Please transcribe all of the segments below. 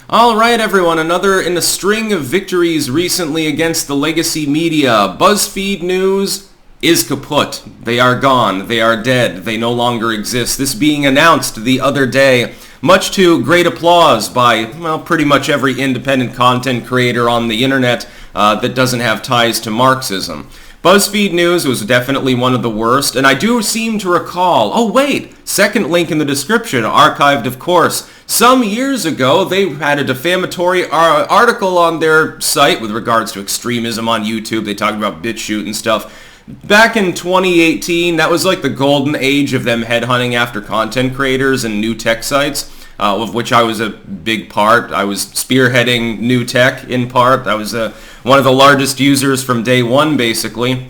All right, everyone, another in a string of victories recently against the legacy media. Buzzfeed News is kaput. They are gone. They are dead. They no longer exist. This being announced the other day, much to great applause by, well, pretty much every independent content creator on the internet that doesn't have ties to Marxism. BuzzFeed News was definitely one of the worst, and I do seem to recall, oh wait, second link in the description, archived of course, some years ago they had a defamatory article on their site with regards to extremism on YouTube. They talked about BitChute and stuff. Back in 2018, that was like the golden age of them headhunting after content creators and new tech sites. Of which I was a big part. I was spearheading new tech in part. I was one of the largest users from day one, basically.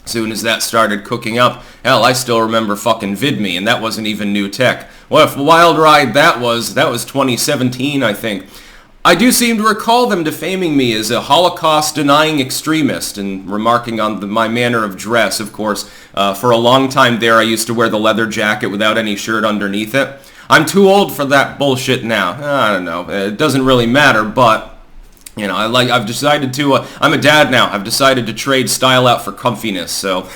As soon as that started cooking up, hell, I still remember fucking VidMe, and that wasn't even new tech. What a wild ride that was. That was 2017, I think. I do seem to recall them defaming me as a Holocaust-denying extremist and remarking on my manner of dress, of course. For a long time there, I used to wear the leather jacket without any shirt underneath it. I'm too old for that bullshit now. I don't know. It doesn't really matter, but, you know, I've decided to, I'm a dad now. I've decided to trade style out for comfiness, so,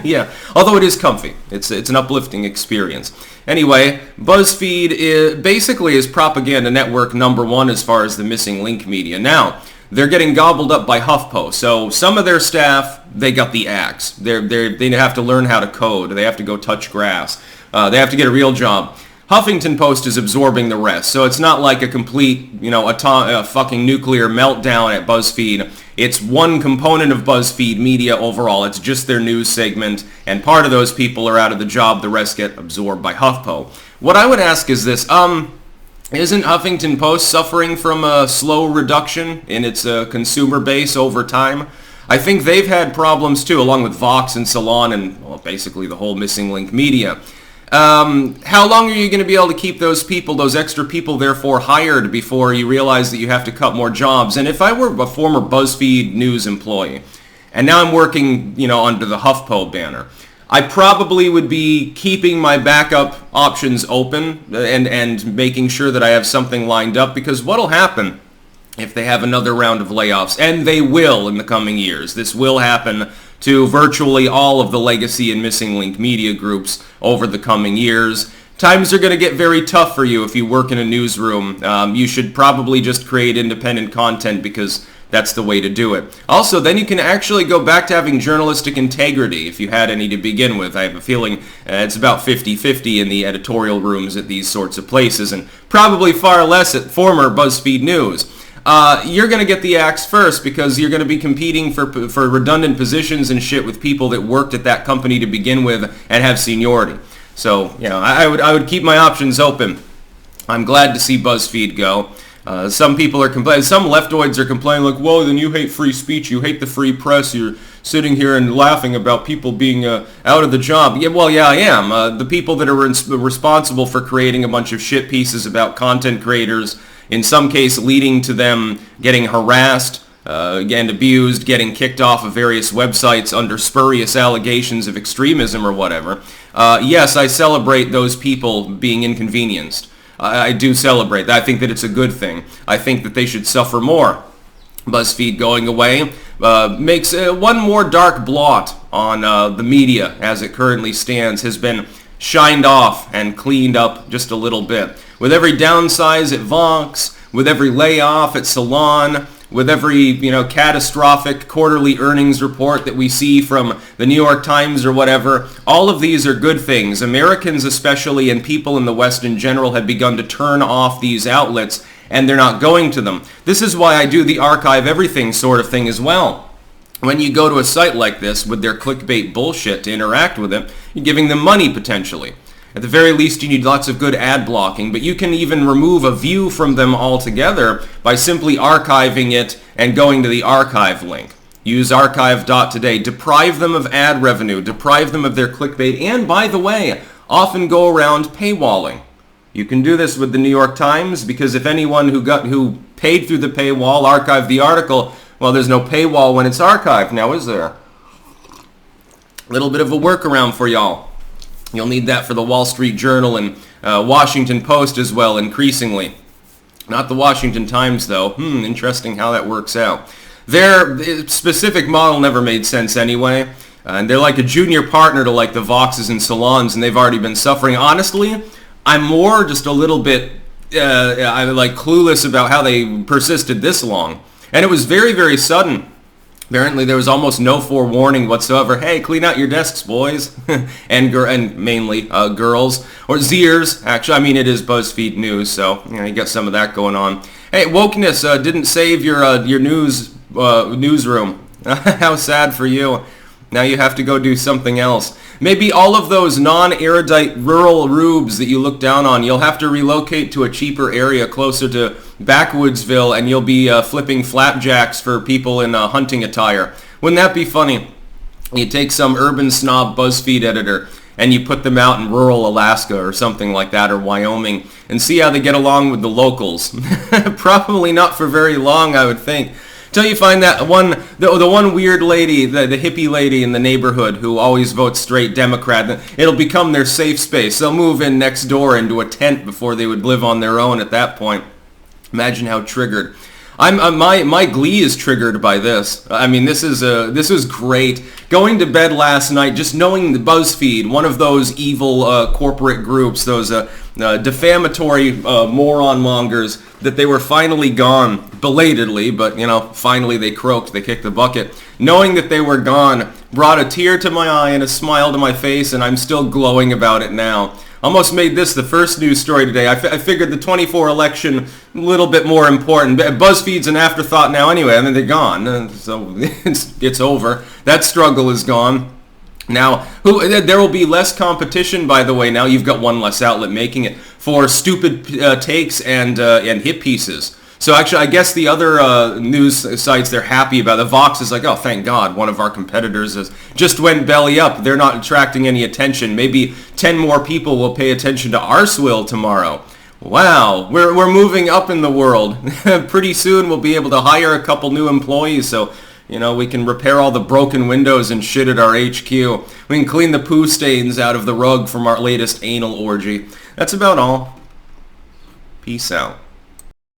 yeah. Although it is comfy. It's an uplifting experience. Anyway, BuzzFeed basically is propaganda network number one as far as the missing link media. Now, they're getting gobbled up by HuffPo, so some of their staff, they got the axe. They have to learn how to code. They have to go touch grass. They have to get a real job. Huffington Post is absorbing the rest, so it's not like a complete, a fucking nuclear meltdown at BuzzFeed. It's one component of BuzzFeed media overall. It's just their news segment, and part of those people are out of the job. The rest get absorbed by HuffPo. What I would ask is this, isn't Huffington Post suffering from a slow reduction in its consumer base over time? I think they've had problems too, along with Vox and Salon and, well, basically the whole missing link media. How long are you going to be able to keep those people, those extra people, therefore hired before you realize that you have to cut more jobs? And if I were a former BuzzFeed News employee, and now I'm working, under the HuffPo banner, I probably would be keeping my backup options open and making sure that I have something lined up, because what'll happen if they have another round of layoffs, and they will in the coming years. This will happen to virtually all of the legacy and missing link media groups over the coming years. Times are going to get very tough for you if you work in a newsroom. You should probably just create independent content because that's the way to do it. Also, then you can actually go back to having journalistic integrity if you had any to begin with. I have a feeling it's about 50-50 in the editorial rooms at these sorts of places, and probably far less at former BuzzFeed News. You're going to get the axe first because you're going to be competing for redundant positions and shit with people that worked at that company to begin with and have seniority. So, I would keep my options open. I'm glad to see BuzzFeed go. Some people are complaining, some leftoids are complaining like, whoa, then you hate free speech, you hate the free press, you're sitting here and laughing about people being out of the job. Yeah, I am. The people that are responsible for creating a bunch of shit pieces about content creators, in some case leading to them getting harassed and abused, getting kicked off of various websites under spurious allegations of extremism or whatever. Yes, I celebrate those people being inconvenienced. I do celebrate that. I think that it's a good thing. I think that they should suffer more. BuzzFeed going away makes one more dark blot on the media as it currently stands, has been shined off and cleaned up just a little bit. With every downsize at Vox, with every layoff at Salon, with every, catastrophic quarterly earnings report that we see from the New York Times or whatever, all of these are good things. Americans especially, and people in the West in general, have begun to turn off these outlets, and they're not going to them. This is why I do the archive everything sort of thing as well. When you go to a site like this with their clickbait bullshit to interact with it, you're giving them money potentially. At the very least, you need lots of good ad blocking, but you can even remove a view from them altogether by simply archiving it and going to the archive link. Use archive.today. Deprive them of ad revenue, deprive them of their clickbait, and by the way, often go around paywalling. You can do this with the New York Times because if anyone who paid through the paywall archived the article, well, there's no paywall when it's archived now, is there? A little bit of a workaround for y'all. You'll need that for the Wall Street Journal and Washington Post as well, increasingly. Not the Washington Times, though. Interesting how that works out. Their specific model never made sense anyway. And they're like a junior partner to like the Voxes and Salons, and they've already been suffering. Honestly, I'm more just a little bit clueless about how they persisted this long. And it was very, very sudden. Apparently, there was almost no forewarning whatsoever. Hey, clean out your desks, boys. and mainly girls. Or Zers, actually. I mean, it is BuzzFeed News, so you got some of that going on. Hey, wokeness didn't save your newsroom. How sad for you. Now you have to go do something else. Maybe all of those non-erudite rural rubes that you look down on, you'll have to relocate to a cheaper area closer to Backwoodsville, and you'll be flipping flapjacks for people in hunting attire. Wouldn't that be funny? You take some urban snob BuzzFeed editor and you put them out in rural Alaska or something like that, or Wyoming, and see how they get along with the locals. Probably not for very long, I would think. Till you find that the one weird lady, the hippie lady in the neighborhood who always votes straight Democrat. It'll become their safe space. They'll move in next door into a tent before they would live on their own at that point. Imagine how triggered. My glee is triggered by this. I mean, this was great. Going to bed last night, just knowing the BuzzFeed, one of those evil corporate groups, those defamatory moron mongers, that they were finally gone, belatedly, but finally they croaked, they kicked the bucket. Knowing that they were gone brought a tear to my eye and a smile to my face, and I'm still glowing about it now. Almost made this the first news story today. I figured the 24 election a little bit more important. BuzzFeed's an afterthought now anyway. I mean, they're gone, so it's over. That struggle is gone. Now, there will be less competition, by the way. Now you've got one less outlet making it for stupid takes and hit pieces. So actually, I guess the other news sites, they're happy about it. The Vox is like, oh, thank God, one of our competitors just went belly up. They're not attracting any attention. Maybe 10 more people will pay attention to our swill tomorrow. Wow, we're moving up in the world. Pretty soon we'll be able to hire a couple new employees, so we can repair all the broken windows and shit at our HQ. We can clean the poo stains out of the rug from our latest anal orgy. That's about all. Peace out.